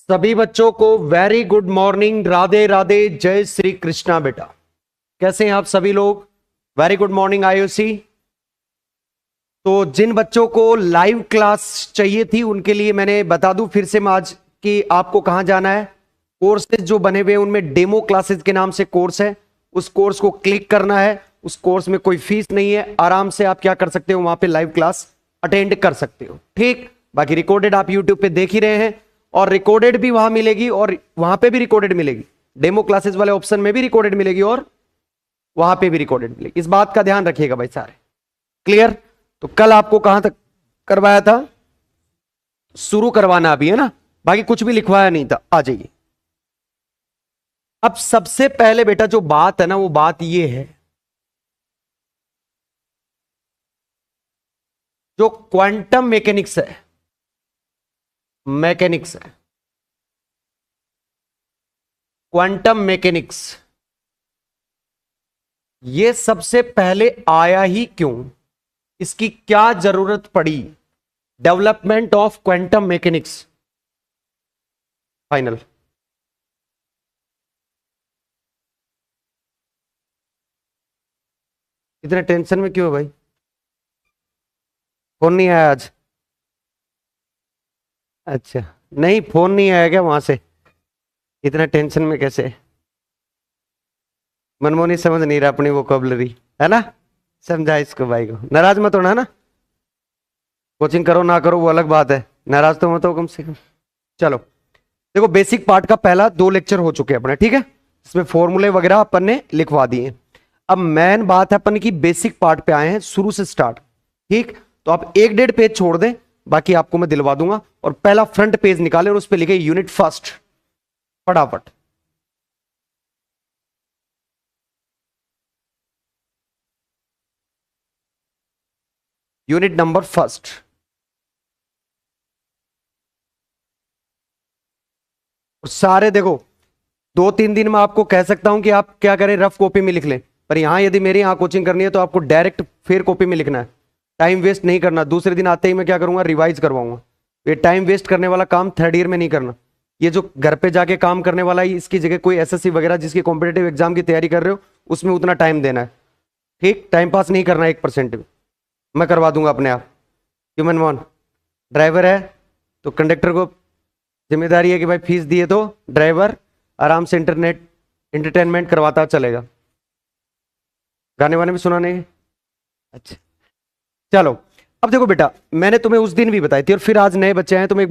सभी बच्चों को very good morning, Radhe Radhe, जय श्री कृष्णा। बेटा कैसे हैं आप सभी लोग? Very good morning Ayushi. तो जिन बच्चों को लाइव क्लास चाहिए थी उनके लिए मैंने बता दूं फिर से आज कि आपको कहां जाना है। कोर्सेज जो बने हुए हैं उनमें डेमो क्लासेस के नाम से कोर्स है, उस कोर्स को क्लिक करना है। उस कोर्स में कोई फीस नहीं है, आराम से आप क्या कर सकते हो, वहां पे लाइव क्लास अटेंड कर सकते हो। ठीक, बाकी रिकॉर्डेड आप यूट्यूब पे देख ही रहे हैं और रिकॉर्डेड भी वहां मिलेगी और वहां पे भी रिकॉर्डेड मिलेगी। डेमो क्लासेस वाले ऑप्शन में भी रिकॉर्डेड मिलेगी और वहां पे भी रिकॉर्डेड मिलेगी। इस बात का ध्यान रखिएगा भाई सारे। क्लियर? तो कल आपको कहां तक करवाया था? शुरू करवाना अभी है ना, बाकी कुछ भी लिखवाया नहीं था। आ जाइए। अब सबसे पहले बेटा जो बात है ना वो बात ये है, जो क्वांटम मैकेनिक्स है, क्वांटम मैकेनिक्स, ये सबसे पहले आया ही क्यों, इसकी क्या जरूरत पड़ी? Development of quantum mechanics. Final. इतने टेंशन में क्यों है भाई? फोन नहीं आया आज? अच्छा, नहीं फोन नहीं आया क्या वहां से? इतना टेंशन में कैसे? मनमोहनी समझ नहीं रहा अपनी वोकैबुलरी, है ना? समझा इसको भाई को। नाराज मत होना, है ना? कोचिंग करो ना करो वो अलग बात है, नाराज तो मत हो कम से कम। चलो देखो, बेसिक पार्ट का पहला 2 लेक्चर हो चुके हैं अपने, ठीक है? इसमें फॉर्मूले वगैरह अपन ने लिखवा दिए। अब मेन बात है अपन की बेसिक पार्ट पे आए हैं, शुरू से स्टार्ट। ठीक, तो आप 1-1.5 पेज छोड़ दें, बाकी आपको मैं दिलवा दूंगा। और पहला फ्रंट पेज निकाले और उस पर लिखे यूनिट फर्स्ट, फटाफट। Unit number first. सारे देखो 2-3 दिन में आपको कह सकता हूं कि आप क्या करें, रफ कॉपी में लिख लें। पर यहां यदि मेरी यहां कोचिंग करनी है तो आपको डायरेक्ट फेयर कॉपी में लिखना है, टाइम वेस्ट नहीं करना। दूसरे दिन आते ही मैं क्या करूंगा, रिवाइज करवाऊंगा। ये टाइम वेस्ट करने वाला काम थर्ड ईयर में नहीं करना। ये जो घर पे जाके काम करने वाला है, इसकी जगह कोई एसएससी वगैरह जिसकी कॉम्पिटेटिव एग्जाम की तैयारी कर रहे हो उसमें उतना टाइम देना है। ठीक, टाइम पास नहीं करना है 1% भी। मैं करवा दूंगा अपने आप। ह्यूमन वन ड्राइवर है तो कंडक्टर को जिम्मेदारी है कि भाई फीस दिए तो ड्राइवर आराम से इंटरनेट एंटरटेनमेंट करवाता चलेगा। गाने वाने भी सुनाने हैं? अच्छा चलो। अब देखो बेटा, मैंने तुम्हें उस दिन भी बताई थी और फिर आज नए बच्चे आए तो मैं एक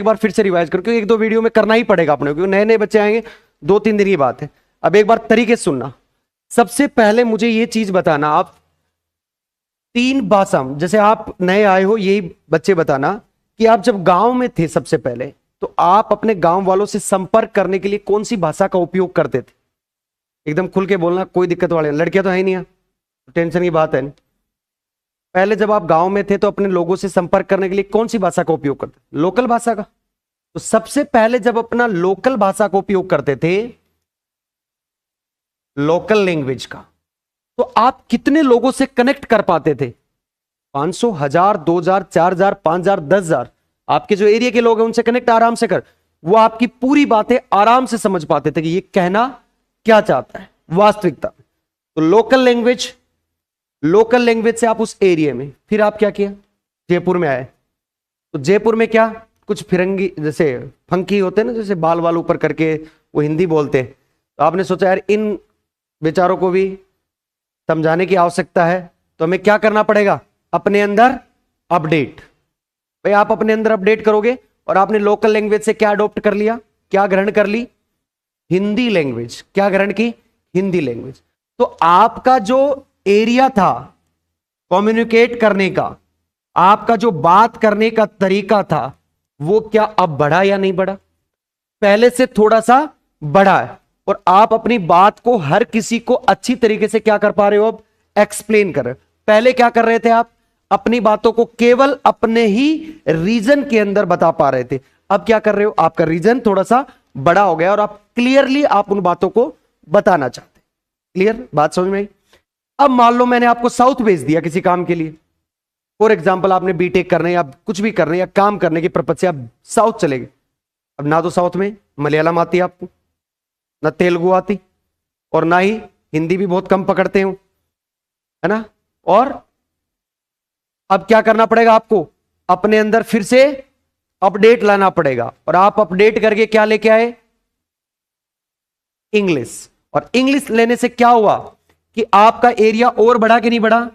बार फिर से रिवाइज करूं, क्योंकि 1-2 वीडियो में करना ही पड़ेगा अपने, क्योंकि नए नए बच्चे आएंगे। 2-3 दिन की बात है। अब एक बार तरीके से सुनना। सबसे पहले मुझे ये चीज बताना, आप 3 भाषा, जैसे आप नए आए हो यही बच्चे बताना कि आप जब गांव में थे सबसे पहले तो आप अपने गांव वालों से संपर्क करने के लिए कौन सी भाषा का उपयोग करते थे? एकदम खुल के बोलना, कोई दिक्कत वाले, लड़कियां तो है नहीं, टेंशन की बात है नहीं। पहले जब आप गांव में थे तो अपने लोगों से संपर्क करने के लिए कौन सी भाषा का उपयोग करते? लोकल भाषा का। तो सबसे पहले जब अपना लोकल भाषा का उपयोग करते थे, लोकल लैंग्वेज का, तो आप कितने लोगों से कनेक्ट कर पाते थे? 500, 1000, 2000, 4000, 5000, 10000। आपके जो एरिया के लोग हैं उनसे कनेक्ट आराम से कर, वो आपकी पूरी बातें आराम से समझ पाते थे कि ये कहना क्या चाहता है वास्तविकता। तो लोकल लैंग्वेज से आप उस एरिया में, फिर आप क्या किया, जयपुर में आए। तो जयपुर में क्या, कुछ फिरंगी जैसे फंकी होते हैं ना, जैसे बाल वाल ऊपर करके वो हिंदी बोलते हैं। तो आपने सोचा यार इन बेचारों को भी समझाने की आवश्यकता है, तो हमें क्या करना पड़ेगा, अपने अंदर अपडेट। भाई आप अपने अंदर अपडेट करोगे और आपने लोकल लैंग्वेज से क्या अडॉप्ट कर लिया, क्या ग्रहण कर ली, हिंदी लैंग्वेज। क्या ग्रहण की, हिंदी लैंग्वेज। तो आपका जो एरिया था कम्युनिकेट करने का, आपका जो बात करने का तरीका था, वो क्या अब बढ़ा या नहीं बढ़ा? पहले से थोड़ा सा बढ़ा है। और आप अपनी बात को हर किसी को अच्छी तरीके से क्या कर पा रहे हो, अब एक्सप्लेन कर रहे हो। पहले क्या कर रहे थे आप, अपनी बातों को केवल अपने ही रीजन के अंदर बता पा रहे थे। अब क्या कर रहे हो, आपका रीजन थोड़ा सा बड़ा हो गया और आप क्लियरली आप उन बातों को बताना चाहते। क्लियर बात समझ में आई? अब मान लो मैंने आपको साउथ भेज दिया किसी काम के लिए, फॉर एग्जाम्पल आपने बीटेक करने या कुछ भी करने या काम करने के पर्पज से आप साउथ चले गए। अब ना तो साउथ में मलयालम आती है आपको, ना तेलुगु आती, और ना ही हिंदी भी बहुत कम पकड़ते हो, है ना। और अब क्या करना पड़ेगा आपको, अपने अंदर फिर से अपडेट लाना पड़ेगा, और आप अपडेट करके क्या लेके आए, इंग्लिश। और इंग्लिश लेने से क्या हुआ कि आपका एरिया और बढ़ा कि नहीं बढ़ा,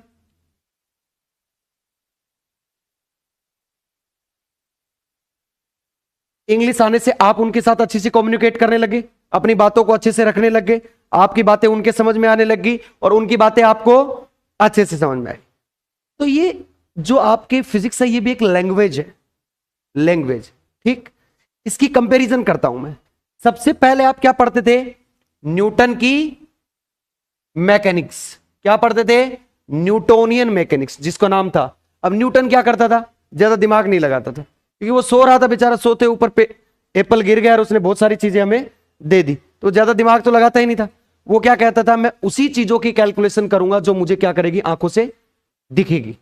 इंग्लिश आने से आप उनके साथ अच्छे से कम्युनिकेट करने लगे, अपनी बातों को अच्छे से रखने लग गए, आपकी बातें उनके समझ में आने लग गई और उनकी बातें आपको अच्छे से समझ में आई। तो ये जो आपके फिजिक्स है ये भी एक लैंग्वेज है, लैंग्वेज, ठीक। इसकी कंपैरिजन करता हूं मैं। सबसे पहले आप क्या पढ़ते थे, न्यूटन की मैकेनिक्स, क्या पढ़ते थे, न्यूटोनियन मैकेनिक्स जिसका नाम था। अब न्यूटन क्या करता था, ज्यादा दिमाग नहीं लगाता था, क्योंकि वो सो रहा था बेचारा, सोते ऊपर पे एप्पल गिर गया और उसने बहुत सारी चीजें हमें दे दी, तो ज्यादा दिमाग तो लगाता ही नहीं था। वो क्या कहता था, मैं उसी चीजों की कैलकुलेशन करूंगा जो मुझे क्या करेगी, आंखों से दिखेगी।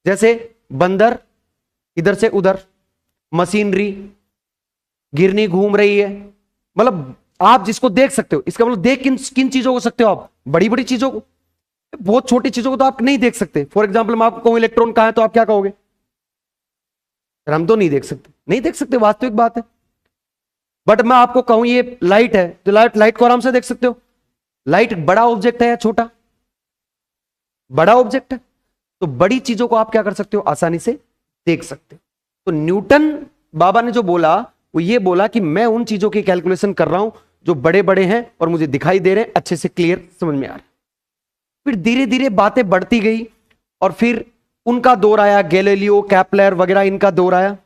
जैसे बंदर इधर से उधर, मशीनरी गिरनी घूम रही है, मतलब आप जिसको देख सकते हो, इसका मतलब देख किन किन चीजों को सकते हो आप, बड़ी बड़ी चीजों को, बहुत छोटी चीजों को तो आप नहीं देख सकते। फॉर एग्जाम्पल मैं आपको कहूं इलेक्ट्रॉन कहां है, तो आप क्या कहोगे, हम तो नहीं देख सकते, नहीं देख सकते, वास्तविक बात है। बट मैं आपको कहूं ये लाइट है, तो लाइट को आराम से देख सकते हो। लाइट बड़ा ऑब्जेक्ट है या छोटा, बड़ा ऑब्जेक्ट है, तो बड़ी चीजों को आप क्या कर सकते हो, आसानी से देख सकते हो। तो न्यूटन बाबा ने जो बोला वो ये बोला कि मैं उन चीजों की कैलकुलेशन कर रहा हूं जो बड़े बड़े हैं और मुझे दिखाई दे रहे हैं, अच्छे से क्लियर समझ में आ रहा है। फिर धीरे धीरे बातें बढ़ती गई और फिर उनका दौर आया, गैलीलियो, केपलर वगैरह इनका दौर आया,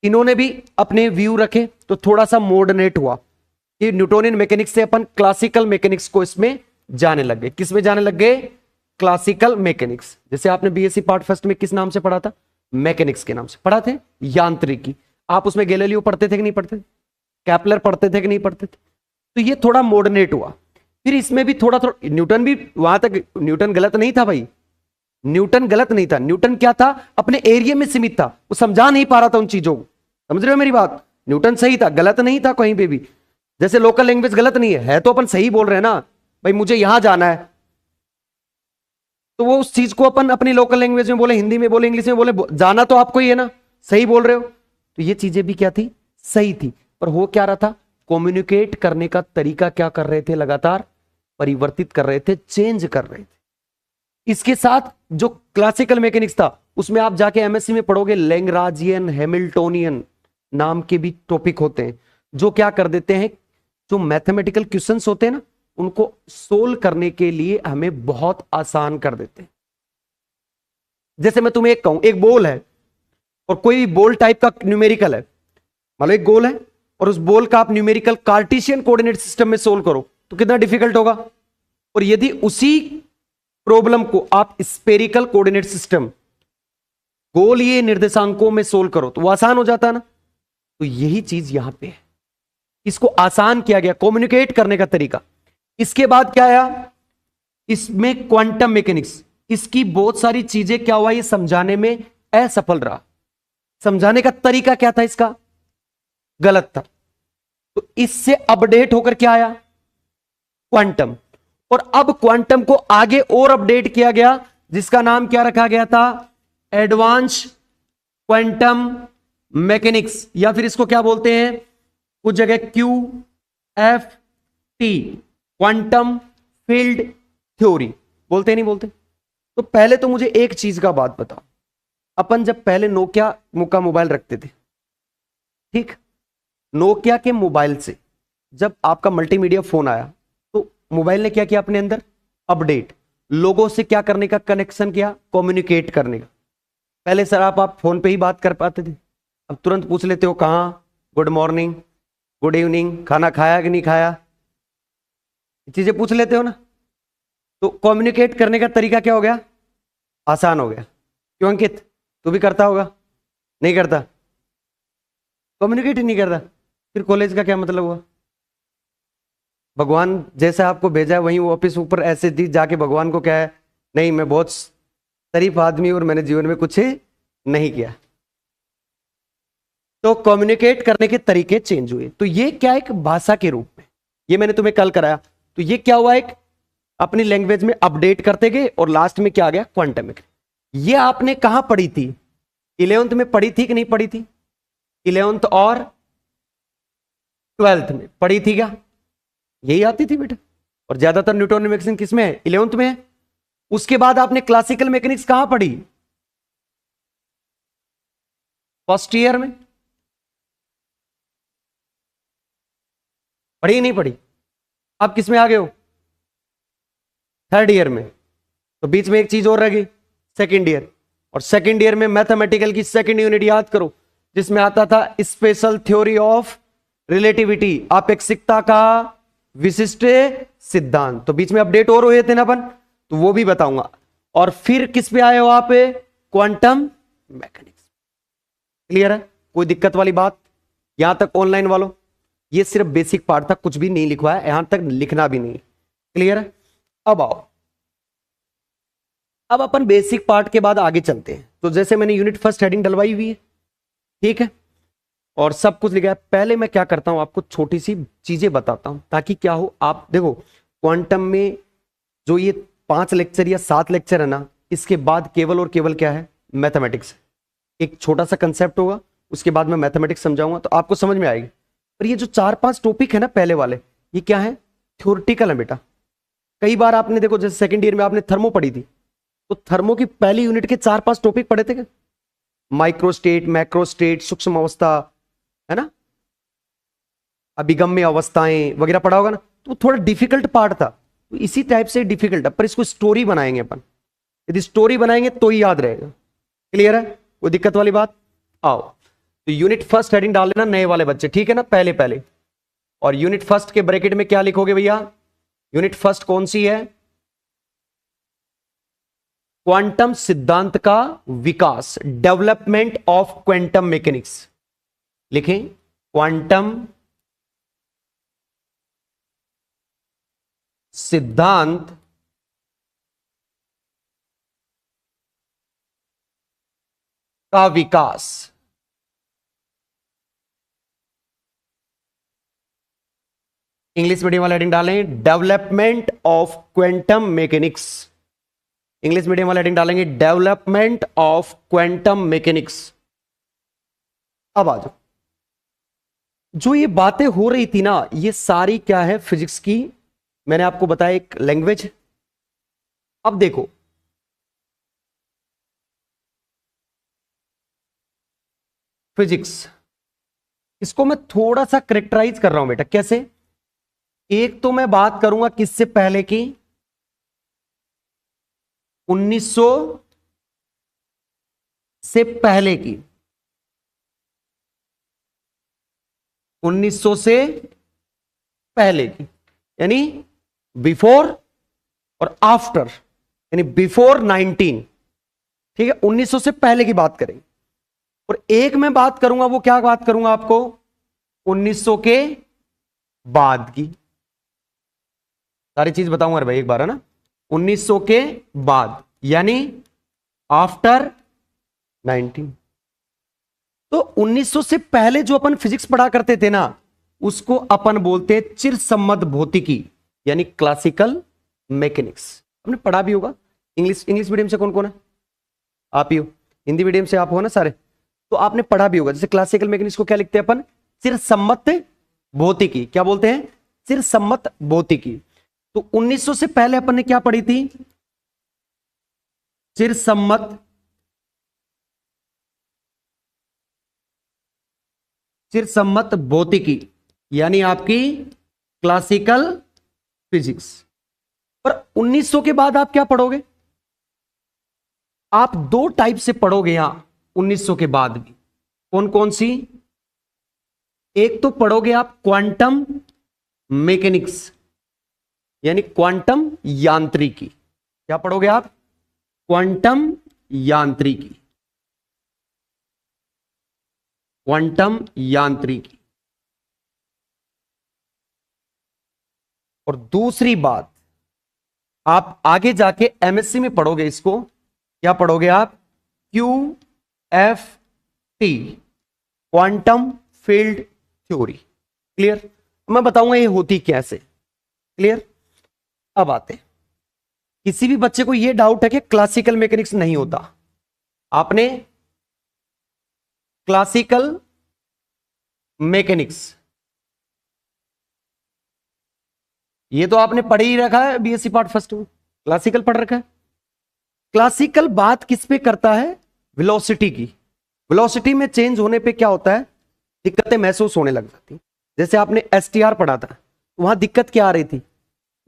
इन्होंने भी अपने व्यू रखे, तो थोड़ा सा मॉडर्नेट हुआ कि न्यूटोनियन मैकेनिक्स से अपन क्लासिकल मैकेनिक्स को इसमें जाने लग गए। किसमें जाने लग गए, क्लासिकल मैकेनिक्स। जैसे आपने बीएससी पार्ट फर्स्ट में किस नाम से पढ़ा था, मैकेनिक्स के नाम से पढ़ा थे, यांत्रिकी। आप उसमें गैलीलियो पढ़ते थे कि नहीं पढ़ते थे, केपलर पढ़ते थे कि नहीं पढ़ते थे। तो ये थोड़ा मॉडर्नेट हुआ। फिर इसमें भी थोड़ा थोड़ा, न्यूटन भी वहां तक, न्यूटन गलत नहीं था भाई, न्यूटन गलत नहीं था। न्यूटन क्या था, अपने एरिया में सीमित था, वो समझा नहीं पा रहा था उन चीजों को, समझ रहे हो मेरी बात। न्यूटन सही था, गलत नहीं था कहीं पे भी। जैसे लोकल लैंग्वेज गलत नहीं है तो अपन सही बोल रहे हैं ना, भाई मुझे यहां जाना है, तो वो उस चीज को अपन अपनी लोकल लैंग्वेज में बोले, हिंदी में बोले, इंग्लिश में बोले, जाना तो आपको ही है ना, सही बोल रहे हो। तो ये चीजें भी क्या थी, सही थी। पर हो क्या रहा था, कम्युनिकेट करने का तरीका क्या कर रहे थे, लगातार परिवर्तित कर रहे थे, चेंज कर रहे थे। इसके साथ जो क्लासिकल मैकेनिक्स था उसमें आप जाके एमएससी में पढ़ोगे, लैग्रांजियन, हैमिल्टोनियन नाम के भी टॉपिक होते हैं, जो क्या कर देते हैं, जो मैथमेटिकल क्वेश्चंस होते हैं ना उनको सोल्व करने के लिए हमें बहुत आसान कर देते हैं। जैसे मैं तुम्हें एक कहूं, एक बॉल है और कोई बॉल टाइप का न्यूमेरिकल है, मतलब एक गोल है और उस बॉल का आप न्यूमेरिकल कार्टेशियन कोऑर्डिनेट सिस्टम में सोल्व करो तो कितना डिफिकल्ट होगा। और यदि उसी प्रॉब्लम को आप स्पेरिकल कोऑर्डिनेट सिस्टम, गोलीय निर्देशांकों में सोल्व करो तो वो आसान हो जाता है ना। तो यही चीज यहां पे है, इसको आसान किया गया, कम्युनिकेट करने का तरीका। इसके बाद क्या आया, इसमें क्वांटम मैकेनिक्स, इसकी बहुत सारी चीजें क्या हुआ, ये समझाने में असफल रहा, समझाने का तरीका क्या था इसका, गलत था। तो इससे अपडेट होकर क्या आया, क्वांटम। और अब क्वांटम को आगे और अपडेट किया गया, जिसका नाम क्या रखा गया था, एडवांस क्वांटम मैकेनिक्स, या फिर इसको क्या बोलते हैं कुछ जगह QFT, क्वांटम फील्ड थ्योरी बोलते नहीं बोलते। तो पहले तो मुझे एक चीज का बात बताओ, अपन जब पहले नोकिया का मोबाइल रखते थे, ठीक, नोकिया के मोबाइल से जब आपका मल्टीमीडिया फोन आया तो मोबाइल ने क्या किया, अपने अंदर अपडेट, लोगों से क्या करने का, कनेक्शन किया, कम्युनिकेट करने का। पहले सर आप फोन पे ही बात कर पाते थे, अब तुरंत पूछ लेते हो कहां, गुड मॉर्निंग, गुड इवनिंग, खाना खाया कि नहीं खाया, चीजें पूछ लेते हो ना। तो कम्युनिकेट करने का तरीका क्या हो गया, आसान हो गया। क्यों अंकित, तू भी करता होगा, नहीं करता, कम्युनिकेट ही नहीं करता, फिर कॉलेज का क्या मतलब हुआ। भगवान जैसा आपको भेजा है वहीं वो ऑफिस ऊपर ऐसे दी जाके भगवान को क्या है, नहीं मैं बहुत शरीफ आदमी और मैंने जीवन में कुछ नहीं किया। तो कम्युनिकेट करने के तरीके चेंज हुए। तो ये क्या, एक भाषा के रूप में, ये मैंने तुम्हें कल कराया। तो ये क्या हुआ, एक अपनी लैंग्वेज में अपडेट करते गए और लास्ट में क्या आ गया, क्वांटम मैकेनिक्स। ये आपने कहां पढ़ी थी, 11th में पढ़ी थी कि नहीं पढ़ी थी? 11th और 12th में पढ़ी थी क्या? यही आती थी बेटा। और ज्यादातर न्यूटोनियन मैकेनिक्स किसमें है, 11th में है। उसके बाद आपने क्लासिकल मैकेनिक्स कहां पढ़ी, फर्स्ट ईयर में पढ़ी नहीं पढ़ी? आप किस में आ गए हो, थर्ड ईयर में। तो बीच में एक चीज और रह गई, सेकेंड ईयर। और सेकेंड ईयर में मैथमेटिकल की सेकेंड यूनिट याद करो, जिसमें आता था स्पेशल थ्योरी ऑफ रिलेटिविटी, अपेक्षिकता का विशिष्ट सिद्धांत। तो बीच में अपडेट और हुए थे ना अपन, तो वो भी बताऊंगा। और फिर किस पे आए हो आप, क्वांटम मैकेनिक्स। क्लियर है, कोई दिक्कत वाली बात? यहां तक ऑनलाइन वालों, ये सिर्फ बेसिक पार्ट था, कुछ भी नहीं लिखवा है, यहां तक लिखना भी नहीं। क्लियर है? अब आओ, अब अपन बेसिक पार्ट के बाद आगे चलते हैं। तो जैसे मैंने यूनिट फर्स्ट हेडिंग डलवाई हुई है, ठीक है, और सब कुछ लिखा है। पहले मैं क्या करता हूं, आपको छोटी सी चीजें बताता हूं, ताकि क्या हो, आप देखो क्वांटम में जो ये 5 लेक्चर या 7 लेक्चर है ना, इसके बाद केवल और केवल क्या है, मैथमेटिक्स। एक छोटा सा कंसेप्ट होगा, उसके बाद मैं मैथमेटिक्स समझाऊंगा, तो आपको समझ में आएगी। पर ये जो 4-5 टॉपिक है ना पहले वाले, ये क्या है, थ्योरेटिकल है बेटा। कई बार आपने देखो, जैसे सेकंड ईयर में आपने थर्मो पढ़ी थी, तो थर्मो की पहली यूनिट के 4-5 टॉपिक पढ़े थे क्या? माइक्रोस्टेट, मैक्रोस्टेट, सूक्ष्म अवस्था, है ना, अभिगम्य अवस्थाएं वगैरह पढ़ा होगा ना। तो थोड़ा डिफिकल्ट पार्ट था, तो इसी टाइप से डिफिकल्ट है, पर इसको स्टोरी बनाएंगे अपन। यदि स्टोरी बनाएंगे तो ही याद रहेगा। क्लियर है, कोई दिक्कत वाली बात? आओ, तो यूनिट फर्स्ट हेडिंग डाल लेना नए वाले बच्चे, ठीक है ना, पहले पहले। और यूनिट फर्स्ट के ब्रैकेट में क्या लिखोगे भैया, यूनिट फर्स्ट कौन सी है, क्वांटम सिद्धांत का विकास, डेवलपमेंट ऑफ क्वांटम मैकेनिक्स। लिखें, क्वांटम सिद्धांत का विकास। इंग्लिश मीडियम वाला हेडिंग डालें, development of quantum mechanics. English medium वाला हेडिंग डालेंगे, डेवलपमेंट ऑफ क्वांटम मैकेनिक्स। अब आ जाओ, जो ये बातें हो रही थी ना, ये सारी क्या है, फिजिक्स की, मैंने आपको बताया एक लैंग्वेज। अब देखो, फिजिक्स, इसको मैं थोड़ा सा करेक्टराइज कर रहा हूं बेटा। कैसे? एक तो मैं बात करूंगा किससे पहले की, 1900 से पहले की, 1900 से पहले की, यानी बिफोर और आफ्टर, यानी बिफोर 19, ठीक है, 1900 से पहले की बात करेंगे। और एक मैं बात करूंगा, वो क्या बात करूंगा आपको, 1900 के बाद की सारी चीज बताऊंगा। अरे भाई एक बार, है ना, 1900 के बाद, यानी आफ्टर 19। तो 1900 से पहले जो अपन फिजिक्स पढ़ा करते थे ना, उसको अपन बोलते हैं चिरसम्मत भौतिकी, यानी क्लासिकल मैकेनिक्स। आपने पढ़ा भी होगा। इंग्लिश मीडियम से कौन कौन है? आप ही हो। हिंदी मीडियम से आप हो ना सारे, तो आपने पढ़ा भी होगा। जैसे क्लासिकल मैकेनिक्स को क्या लिखते हैं अपन, चिरसम्मत भौतिकी। क्या बोलते हैं? चिरसम्मत भौतिकी। तो 1900 से पहले अपन ने क्या पढ़ी थी, चिरसम्मत भौतिकी, यानी आपकी क्लासिकल फिजिक्स। पर 1900 के बाद आप क्या पढ़ोगे, आप 2 टाइप से पढ़ोगे यहां 1900 के बाद भी। कौन कौन सी? एक तो पढ़ोगे आप क्वांटम मैकेनिक्स, यानी क्वांटम यांत्रिकी। क्या पढ़ोगे आप? क्वांटम यांत्रिकी, क्वांटम यांत्रिकी। और दूसरी बात, आप आगे जाके एमएससी में पढ़ोगे इसको। क्या पढ़ोगे आप? QFT, quantum field theory. Clear? मैं बताऊंगा ये होती कैसे। क्लियर? अब आते हैं, किसी भी बच्चे को ये डाउट है कि क्लासिकल मैकेनिक्स नहीं होता, आपने क्लासिकल मैकेनिक्स ये तो आपने पढ़ ही रखा है बीएससी पार्ट फर्स्ट में, क्लासिकल पढ़ रखा है। क्लासिकल बात किस पे करता है? वेलोसिटी की। वेलोसिटी में चेंज होने पे क्या होता है? दिक्कतें महसूस होने लग जाती। जैसे आपने एसटीआर पढ़ा था, वहां दिक्कत क्या आ रही थी?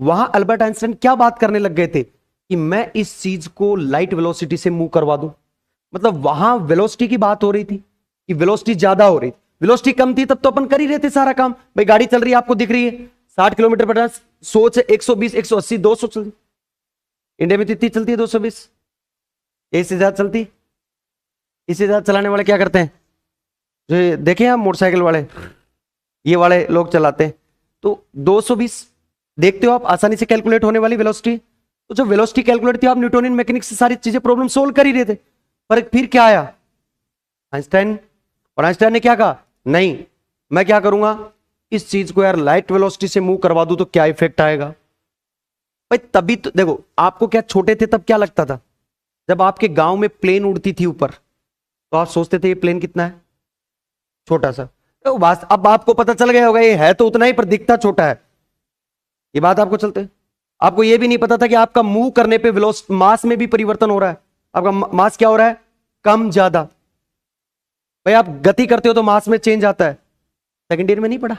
वहां अल्बर्ट आइंस्टाइन क्या बात करने लग गए थे कि मैं इस चीज को लाइट वेलोसिटी से मूव करवा दूं। मतलब वहां वेलोसिटी की बात हो रही थी कि वेलोसिटी ज्यादा हो रही थी, वेलोसिटी कम थी तब तो अपन कर ही रहे थे सारा काम। भाई गाड़ी चल रही है, आपको दिख रही है 60 किलोमीटर पर सोच 120, 180, 200 चल, इंडिया में तो इतनी चलती है 220, इससे ज्यादा चलती। इससे ज्यादा चलाने वाले क्या करते हैं? जो देखे आप मोटरसाइकिल वाले, ये वाले लोग चलाते हैं तो 220 देखते हो आप, आसानी से कैलकुलेट होने वाली वेलोसिटी। तो जो वेलोसिटी कैलकुलेट थी, आप न्यूटोनियन मैकेनिक्स से सारी चीजें प्रॉब्लम सोल्व कर ही रहे थे। पर फिर क्या आया? आइंस्टाइन। और आइंस्टाइन ने क्या कहा? नहीं, मैं क्या करूंगा, इस चीज को यार लाइट वेलोसिटी से मूव करवा दूं तो क्या इफेक्ट आएगा। भाई तभी तो देखो, आपको क्या छोटे थे तब क्या लगता था? जब आपके गांव में प्लेन उड़ती थी ऊपर तो आप सोचते थे ये प्लेन कितना है? छोटा सा। तो बस अब आपको पता चल गया होगा ये है तो उतना ही पर दिखता छोटा है। ये बात आपको चलते, आपको ये भी नहीं पता था कि आपका मूव करने पे वेलोसिटी मास में भी परिवर्तन हो रहा है। आपका मास क्या हो रहा है? कम ज्यादा। भाई आप गति करते हो तो मास में चेंज आता है। सेकेंड ईयर में नहीं पढ़ा?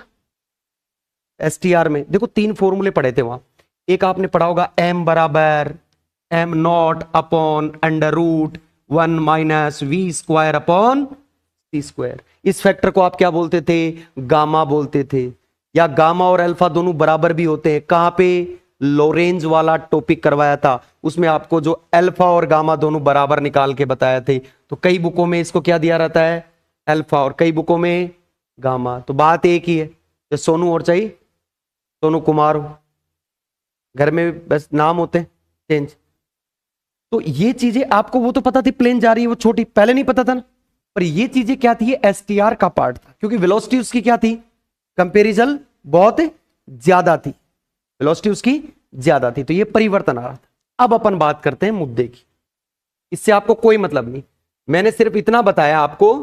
एसटीआर में देखो 3 फॉर्मूले पढ़े थे वहां। एक आपने पढ़ा होगा m बराबर m naught upon under root 1 minus v square upon c square. इस फैक्टर को आप क्या बोलते थे? गामा बोलते थे। या गामा और अल्फा दोनों बराबर भी होते हैं। कहां पे? लोरेंज वाला टॉपिक करवाया था, उसमें आपको जो अल्फा और गामा दोनों बराबर निकाल के बताया थे। तो कई बुकों में इसको क्या दिया रहता है? अल्फा, और कई बुकों में गामा। तो बात एक ही है, तो सोनू और चाहिए सोनू कुमार हो, घर में बस नाम होते हैं चेंज। तो ये चीजें आपको वो तो पता थी, प्लेन जा रही है वो छोटी, पहले नहीं पता था ना। पर ये चीजें क्या थी? ये एसटीआर का पार्ट था, क्योंकि वेलोसिटी उसकी क्या थी? कंपैरिजन बहुत ज्यादा थी, वेलोसिटी उसकी ज्यादा थी, तो ये परिवर्तन आ रहा था। अब अपन बात करते हैं मुद्दे की। इससे आपको कोई मतलब नहीं, मैंने सिर्फ इतना बताया आपको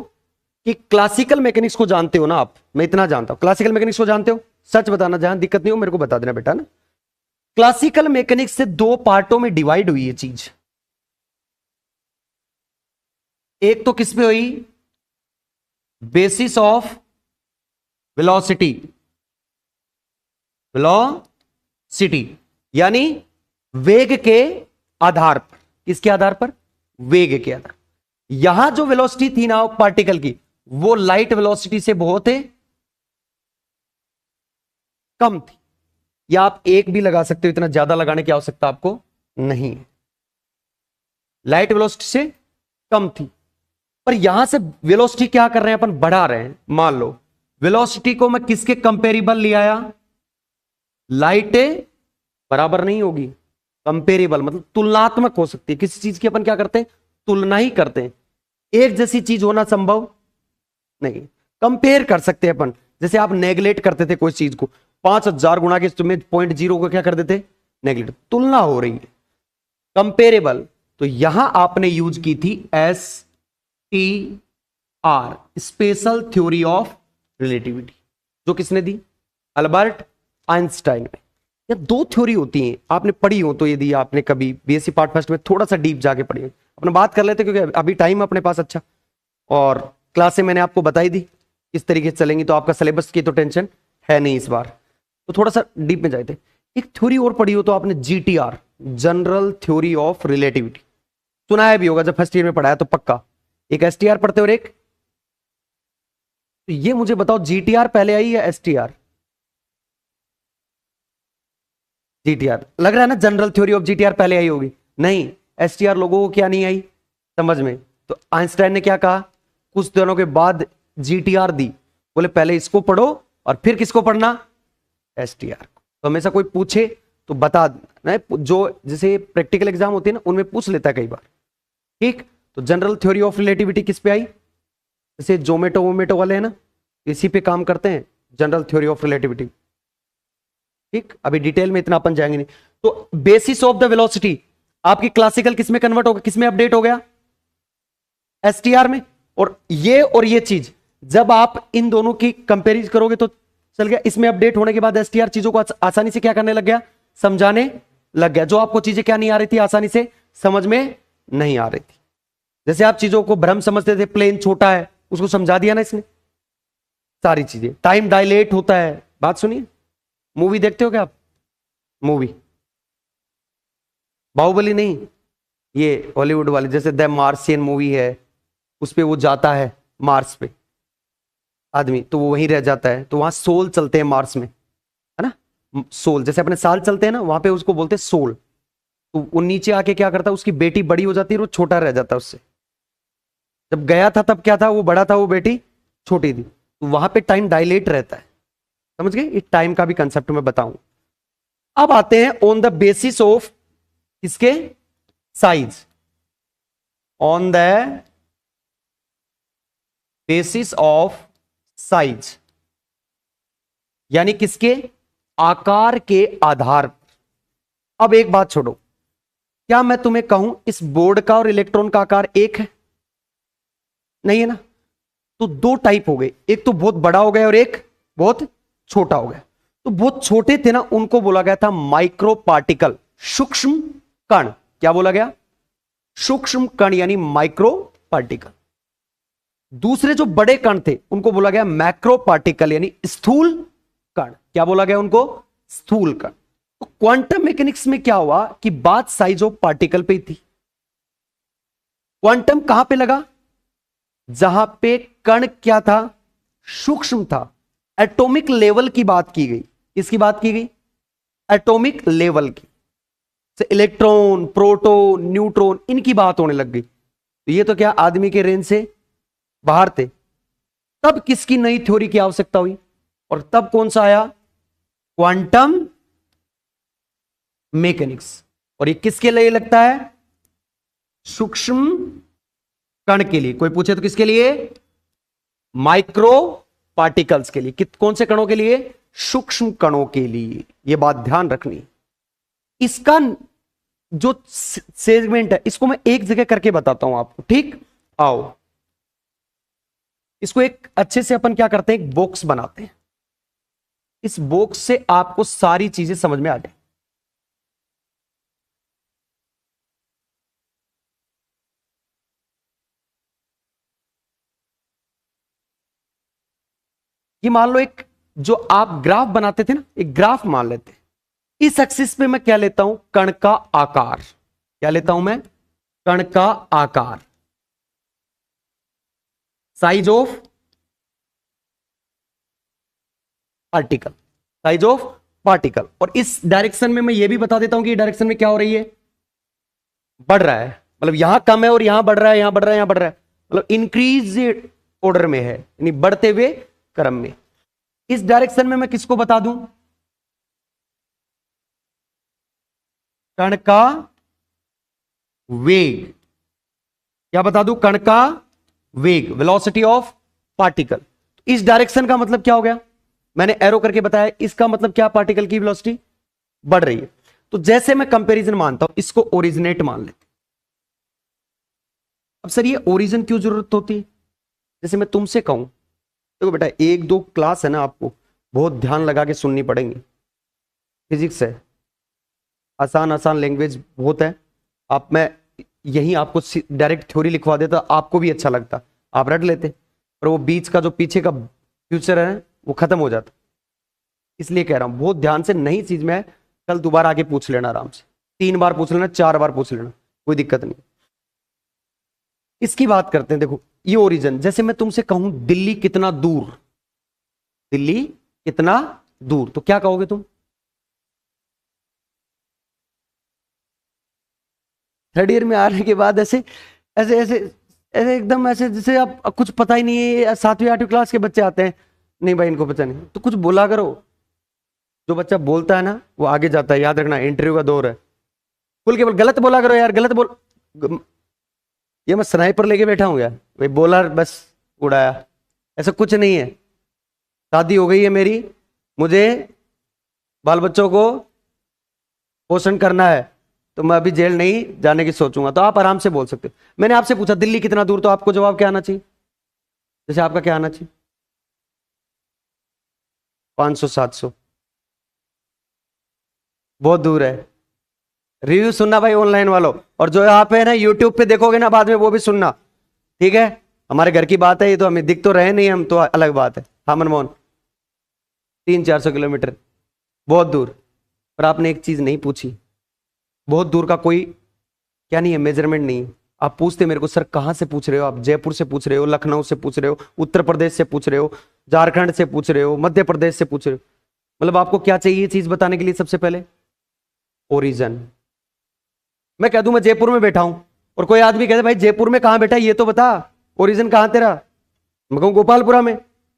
कि क्लासिकल मैकेनिक्स को जानते हो ना आप। मैं इतना जानता हूं, क्लासिकल मैकेनिक्स को जानते हो? सच बताना, जहां दिक्कत नहीं हो मेरे को बता देना बेटा ना। क्लासिकल मैकेनिक्स से 2 पार्टों में डिवाइड हुई ये चीज। एक तो किस पे हुई? Basis of velocity. वेलोसिटी यानी वेग के आधार पर। किसके आधार पर? वेग के आधार। यहां जो वेलोसिटी थी ना पार्टिकल की, वो लाइट वेलोसिटी से बहुत कम थी। या आप एक भी लगा सकते हो, इतना ज्यादा लगाने की आवश्यकता आपको नहीं, लाइट वेलोसिटी से कम थी। पर यहां से वेलोसिटी क्या कर रहे हैं अपन? बढ़ा रहे हैं। मान लो वेलोसिटी को मैं किसके कंपेरेबल ले आया? लाइट बराबर नहीं होगी, कंपेरेबल मतलब तुलनात्मक हो सकती है। किसी चीज की अपन क्या करते हैं? तुलना ही करते हैं। एक जैसी चीज होना संभव नहीं, कंपेयर कर सकते हैं अपन। जैसे आप नेगलेक्ट करते थे कोई चीज को, 5000 गुणा के तुम्हें 0.0 को क्या कर देते? नेगलेक्ट। तुलना हो रही है, कंपेरेबल। तो यहां आपने यूज की थी STR, special theory of relativity, जो किसने दी? अल्बर्ट आइंस्टाइन ने। ये 2 थ्योरी होती हैं, आपने पढ़ी हो तो, यदि आपने कभी बीएससी पार्ट फर्स्ट में थोड़ा सा डीप जाके पढ़ी हो। अपना बात कर लेते क्योंकि अभी टाइम अपने पास अच्छा, और क्लासें मैंने आपको बताई दी किस तरीके से चलेंगी, तो आपका सिलेबस की तो टेंशन है नहीं इस बार। तो थोड़ा सा डीप में जाते। एक थ्योरी और पढ़ी हो तो आपने GTR, general theory of relativity, सुनाया भी होगा, जब फर्स्ट ईयर में पढ़ाया तो पक्का। एक STR पढ़ते और एक, तो ये मुझे बताओ GTR पहले आई या STR? GTR लग रहा है ना, जनरल थ्योरी ऑफ GTR पहले आई होगी। नहीं, STR लोगों को क्या नहीं आई समझ में। तो आइंस्टाइन ने क्या कहा? कुछ दिनों के बाद GTR दी, बोले पहले इसको पढ़ो और फिर किसको पढ़ना? STR को। तो हमेशा कोई पूछे तो बता देना, जो जैसे प्रैक्टिकल एग्जाम होती है ना, उनमें पूछ लेता है कई बार। ठीक, तो जनरल थ्योरी ऑफ रिलेटिविटी किस पे आई? जैसे जोमेटो वोमेटो वाले हैं ना, इसी पे काम करते हैं, जनरल थ्योरी ऑफ रिलेटिविटी। ठीक, अभी डिटेल में इतना अपन जाएंगे नहीं। तो बेसिस ऑफ द वेलोसिटी आपकी क्लासिकल किस में कन्वर्ट हो गया, किस में अपडेट हो गया, एसटीआर में। और ये चीज जब आप इन दोनों की कंपेरिज करोगे तो चल गया, इसमें अपडेट होने के बाद एसटीआर चीजों को आसानी से क्या करने लग गया, समझाने लग गया। जो आपको चीजें क्या नहीं आ रही थी, आसानी से समझ में नहीं आ रही थी। जैसे आप चीजों को भ्रम समझते थे, प्लेन छोटा है, उसको समझा दिया ना इसने सारी चीजें। टाइम डायलेट होता है, बात सुनिए। मूवी देखते हो क्या आप, मूवी बाहुबली नहीं, ये हॉलीवुड वाली, जैसे द मार्सियन मूवी है, उस पे वो जाता है मार्स पे आदमी, तो वो वहीं रह जाता है, तो वहां सोल चलते हैं मार्स में, है ना। सोल जैसे अपने साल चलते हैं ना, वहां पे उसको बोलते हैं सोल। तो वो नीचे आके क्या करता है, उसकी बेटी बड़ी हो जाती है, वो छोटा रह जाता है उससे। जब गया था तब क्या था, वो बड़ा था, वो बेटी छोटी थी। तो वहां पे टाइम डायलेट रहता है, समझ गए। इस टाइम का भी कंसेप्ट मैं बताऊं। अब आते हैं ऑन द बेसिस ऑफ इसके size, on the basis of size, यानी किसके, आकार के आधार पर। अब एक बात छोड़ो, क्या मैं तुम्हें कहूं इस बोर्ड का और इलेक्ट्रॉन का आकार एक है, नहीं है ना। तो दो टाइप हो गए, एक तो बहुत बड़ा हो गया और एक बहुत छोटा हो गया। तो बहुत छोटे थे ना, उनको बोला गया था माइक्रो पार्टिकल, सूक्ष्म कण। क्या बोला गया, सूक्ष्म कण यानी माइक्रो पार्टिकल। दूसरे जो बड़े कण थे उनको बोला गया मैक्रो पार्टिकल यानी स्थूल कण। क्या बोला गया उनको, स्थूल कण। तो क्वांटम मैकेनिक्स में क्या हुआ कि बात साइज ऑफ पार्टिकल पे ही थी। क्वांटम कहां पे लगा, जहां पे कण क्या था, सूक्ष्म था। एटॉमिक लेवल की बात की गई, किसकी बात की गई, एटॉमिक लेवल की। इलेक्ट्रॉन, प्रोटॉन, न्यूट्रॉन, इनकी बात होने लग गई। तो ये तो क्या आदमी के रेंज से बाहर थे। तब किसकी नई थ्योरी की आवश्यकता हुई, और तब कौन सा आया, क्वांटम मैकेनिक्स। और ये किसके लिए लगता है, सूक्ष्म कण के लिए। कोई पूछे तो किसके लिए, माइक्रो पार्टिकल्स के लिए। कौन से कणों के लिए, सूक्ष्म कणों के लिए। यह बात ध्यान रखनी। इसका जो सेगमेंट है, इसको मैं एक जगह करके बताता हूं आपको, ठीक। आओ, इसको एक अच्छे से अपन क्या करते हैं, एक बॉक्स बनाते हैं। इस बॉक्स से आपको सारी चीजें समझ में आ जाए। ये मान लो एक, जो आप ग्राफ बनाते थे ना, एक ग्राफ मान लेते हैं। इस एक्सिस पे मैं क्या लेता हूं, कण का आकार। क्या लेता हूं मैं, कण का आकार, size of particle, size of particle. और इस डायरेक्शन में मैं ये भी बता देता हूं कि डायरेक्शन में क्या हो रही है, बढ़ रहा है। मतलब यहां कम है और यहां बढ़ रहा है, यहां बढ़ रहा है, यहां बढ़ रहा है। मतलब इंक्रीज ऑर्डर में है, यानी बढ़ते हुए क्रम में। इस डायरेक्शन में मैं किसको बता दूं, कण का वेग। क्या बता दूं, कण का वेग, वेलोसिटी ऑफ पार्टिकल। इस डायरेक्शन का मतलब क्या हो गया, मैंने एरो करके बताया। इसका मतलब क्या, पार्टिकल की वेलोसिटी बढ़ रही है। तो जैसे मैं कंपैरिजन मानता हूं, इसको ओरिजिनेट मान लेते। अब सर ये ओरिजिन क्यों जरूरत होती है, जैसे मैं तुमसे कहूं, देखो बेटा एक दो क्लास है ना, आपको बहुत ध्यान लगा के सुननी पड़ेंगी। फिजिक्स है, आसान आसान लैंग्वेज बहुत है। आप, मैं यही आपको डायरेक्ट थ्योरी लिखवा देता, आपको भी अच्छा लगता, आप रट लेते। पर वो बीच का जो पीछे का फ्यूचर है वो खत्म हो जाता। इसलिए कह रहा हूं बहुत ध्यान से, नई चीज में कल दोबारा आके पूछ लेना आराम से, 3 बार पूछ लेना, 4 बार पूछ लेना, कोई दिक्कत नहीं। इसकी बात करते हैं। देखो ये ओरिजिन, जैसे मैं तुमसे कहूं दिल्ली कितना दूर, दिल्ली कितना दूर, तो क्या कहोगे तुम, थर्ड ईयर में आने के बाद ऐसे ऐसे ऐसे ऐसे एकदम ऐसे जैसे आप कुछ पता ही नहीं है। 7वीं 8वीं क्लास के बच्चे आते हैं, नहीं भाई इनको पता नहीं, तो कुछ बोला करो। जो बच्चा बोलता है ना वो आगे जाता है, याद रखना, इंटरव्यू का दौर है। खुल के बोल, गलत बोला करो यार, गलत बोल। ये मैं स्नाइपर लेके बैठा हूं यार, भाई बोला बस, उड़ाया। ऐसा कुछ नहीं है। शादी हो गई है मेरी, मुझे बाल बच्चों को पोषण करना है, तो मैं अभी जेल नहीं जाने की सोचूंगा। तो आप आराम से बोल सकते हो। मैंने आपसे पूछा दिल्ली कितना दूर, तो आपको जवाब क्या आना चाहिए? जैसे आपका क्या आना चाहिए? 500 700, बहुत दूर है। रिव्यू सुनना भाई ऑनलाइन वालों, और जो यहाँ पे ना यूट्यूब पे देखोगे ना बाद में, वो भी सुनना, ठीक है? हमारे घर की बात है ये, तो हमें दिख तो रहे नहीं हम, तो अलग बात है। हाँ मनमोहन, 300-400 किलोमीटर, बहुत दूर। पर आपने एक चीज नहीं पूछी, बहुत दूर का कोई क्या नहीं है, मेजरमेंट नहीं है। आप पूछते मेरे को सर कहाँ से पूछ रहे हो, आप जयपुर से पूछ रहे हो, लखनऊ से पूछ रहे हो, उत्तर प्रदेश से पूछ रहे हो, झारखंड से पूछ रहे हो, मध्य प्रदेश से पूछ रहे हो, मतलब आपको क्या चाहिए चीज बताने के लिए? सबसे पहले ओरिजन। मैं कह दूं मैं जयपुर में बैठा हूं, और कोई आदमी कहते भाई जयपुर में कहां बैठा है ये तो बता, ओरिजिन कहां तेरा? मैं कहूं गोपालपुरा में।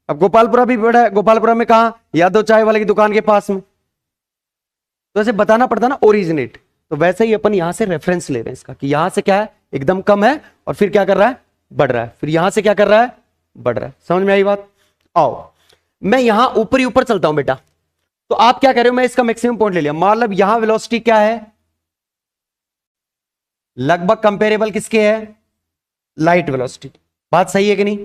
अब गोपालपुरा भी बड़ा है, गोपालपुरा में कहां? यादव चाय वाले की दुकान के पास में। तो ऐसे बताना पड़ता ना ओरिजिनेट। तो वैसे ही अपन यहां से रेफरेंस ले रहे हैं इसका, कि यहां से क्या है, एकदम कम है, और फिर क्या कर रहा है, बढ़ रहा है, फिर यहां से क्या कर रहा है, बढ़ रहा है। समझ में आई बात? आओ, मैं यहां ऊपर ही ऊपर चलता हूं बेटा। तो आप क्या कर रहे हो, मैं इसका मैक्सिमम पॉइंट ले लिया, मतलब यहां वेलोसिटी क्या है, लगभग कंपेरेबल किसके है, लाइट वेलोसिटी। बात सही है कि नहीं?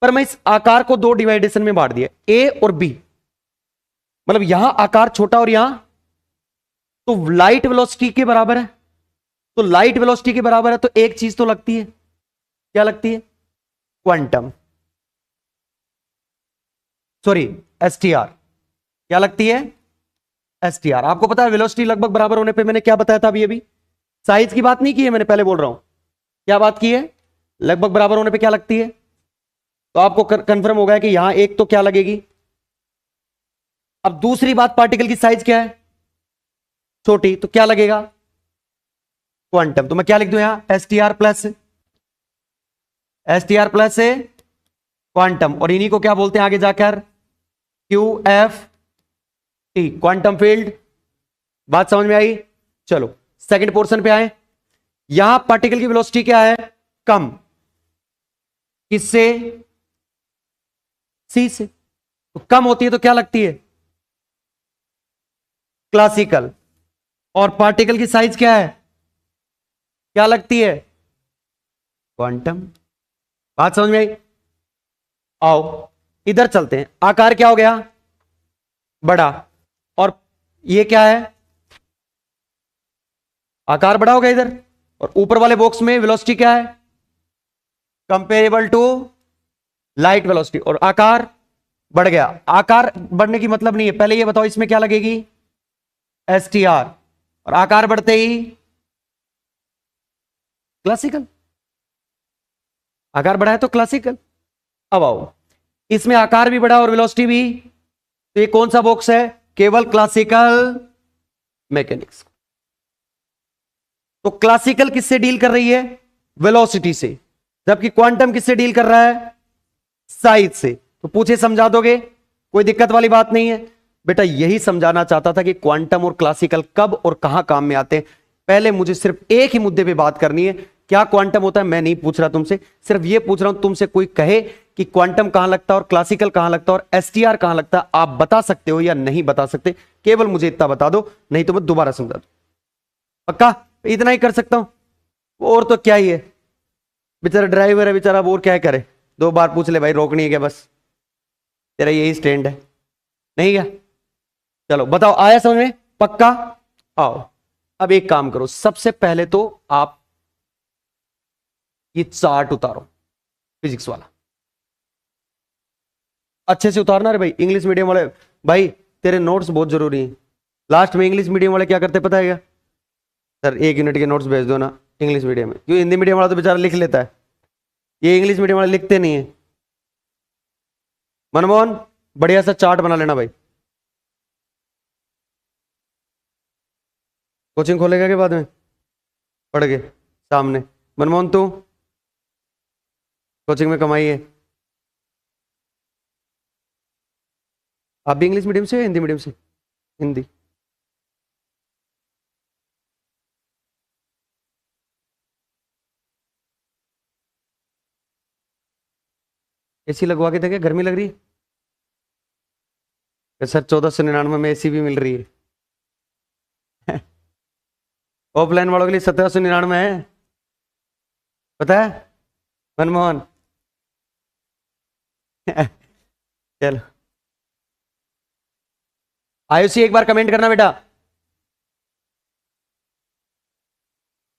पर मैं इस आकार को दो डिवाइडेशन में बांट दिया, ए और बी, मतलब यहां आकार छोटा और यहां, तो लाइट वेलोसिटी के बराबर है। तो लाइट वेलोसिटी के बराबर है, तो एक चीज तो लगती है, क्या लगती है? Quantum, sorry STR. क्या लगती है? एसटीआर। आपको पता है वेलोसिटी लगभग बराबर होने पे मैंने क्या बताया था अभी? साइज की बात नहीं की है मैंने, पहले बोल रहा हूं। क्या बात की है? लगभग बराबर होने पे क्या लगती है? तो आपको कंफर्म हो गया कि यहां एक तो क्या लगेगी। अब दूसरी बात, पार्टिकल की साइज क्या है, छोटी, तो क्या लगेगा, क्वांटम। तो मैं क्या लिख दूं यहां, एस टी आर प्लस से क्वांटम, और इन्हीं को क्या बोलते हैं आगे जाकर, Q F T, quantum field. बात समझ में आई? चलो सेकंड पोर्शन पे आए। यहां पार्टिकल की वेलोसिटी क्या है, कम, किससे, सी से। तो कम होती है तो क्या लगती है, क्लासिकल। और पार्टिकल की साइज क्या है, क्या लगती है, क्वांटम। बात समझ में आई? आओ इधर चलते हैं। आकार क्या हो गया, बड़ा, और ये क्या है, आकार बड़ा हो गया इधर, और ऊपर वाले बॉक्स में वेलोसिटी क्या है, कंपेरेबल टू लाइट वेलोसिटी, और आकार बढ़ गया। आकार बढ़ने की मतलब नहीं है, पहले ये बताओ इसमें क्या लगेगी, एस टी आर, और आकार बढ़ते ही क्लासिकल। आकार बढ़ा है तो क्लासिकल। अब आओ, इसमें आकार भी बढ़ा और वेलोसिटी भी, तो ये कौन सा बॉक्स है, केवल क्लासिकल मैकेनिक्स। तो क्लासिकल किससे डील कर रही है, वेलोसिटी से, जबकि क्वांटम किससे डील कर रहा है, साइज से। तो पूछे समझा दोगे, कोई दिक्कत वाली बात नहीं है बेटा। यही समझाना चाहता था कि क्वांटम और क्लासिकल कब और कहां काम में आते हैं। पहले मुझे सिर्फ एक ही मुद्दे पे बात करनी है, क्या क्वांटम होता है मैं नहीं पूछ रहा तुमसे, सिर्फ ये पूछ रहा हूं तुमसे कोई कहे कि क्वांटम कहां लगता है और क्लासिकल कहां लगता है और एसटीआर कहां लगता है, आप बता सकते हो या नहीं बता सकते, केवल मुझे इतना बता दो, नहीं तो मैं दोबारा समझा दूं। पक्का? इतना ही कर सकता हूं, और तो क्या ही है। बेचारा ड्राइवर है बेचारा, अब और क्या करे, दो बार पूछ ले भाई रोकनी है क्या, बस तेरा यही स्टैंड है, नहीं क्या? चलो बताओ, आया समझ में? पक्का? आओ अब एक काम करो, सबसे पहले तो आप ये चार्ट उतारो, फिजिक्स वाला अच्छे से उतारना रे भाई। इंग्लिश मीडियम वाले भाई, तेरे नोट्स बहुत जरूरी हैं। लास्ट में इंग्लिश मीडियम वाले क्या करते पता है क्या, सर 1 यूनिट के नोट्स भेज दो ना इंग्लिश मीडियम में, क्यों हिंदी मीडियम वाला तो बेचारा लिख लेता है, ये इंग्लिश मीडियम वाले लिखते नहीं है। मनमोहन बढ़िया सा चार्ट बना लेना भाई। कोचिंग खोलेगा के बाद में पढ़ के सामने। मनमोहन तू कोचिंग में कमाई है, आप भी इंग्लिश मीडियम से या हिंदी मीडियम से? हिंदी। एसी लगवा के देखे, गर्मी लग रही है सर? 1499 में एसी भी मिल रही है। ऑफलाइन वालों के लिए 1799 है, पता है मनमोहन? चलो, आयुषी एक बार कमेंट करना बेटा।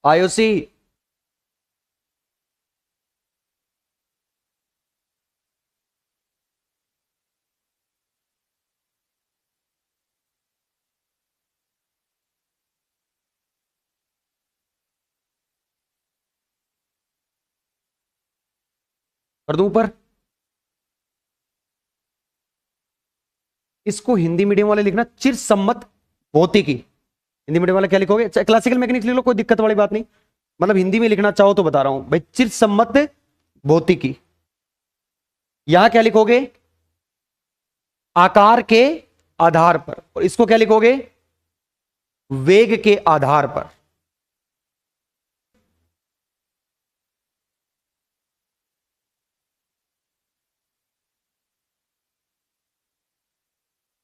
आयुषी, कर दूं ऊपर? इसको हिंदी मीडियम वाले लिखना चिरसम्मत भौतिकी। हिंदी मीडियम वाले क्या लिखोगे? क्लासिकल मैकेनिक्स लिख लो, कोई दिक्कत वाली बात नहीं। मतलब हिंदी में लिखना चाहो तो बता रहा हूं भाई, चिरसम्मत भौतिकी। यहां क्या लिखोगे? आकार के आधार पर। और इसको क्या लिखोगे? वेग के आधार पर।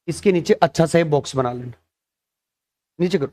इसके नीचे अच्छा सा बॉक्स बना लेना, नीचे करो।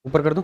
ऊपर कर दो।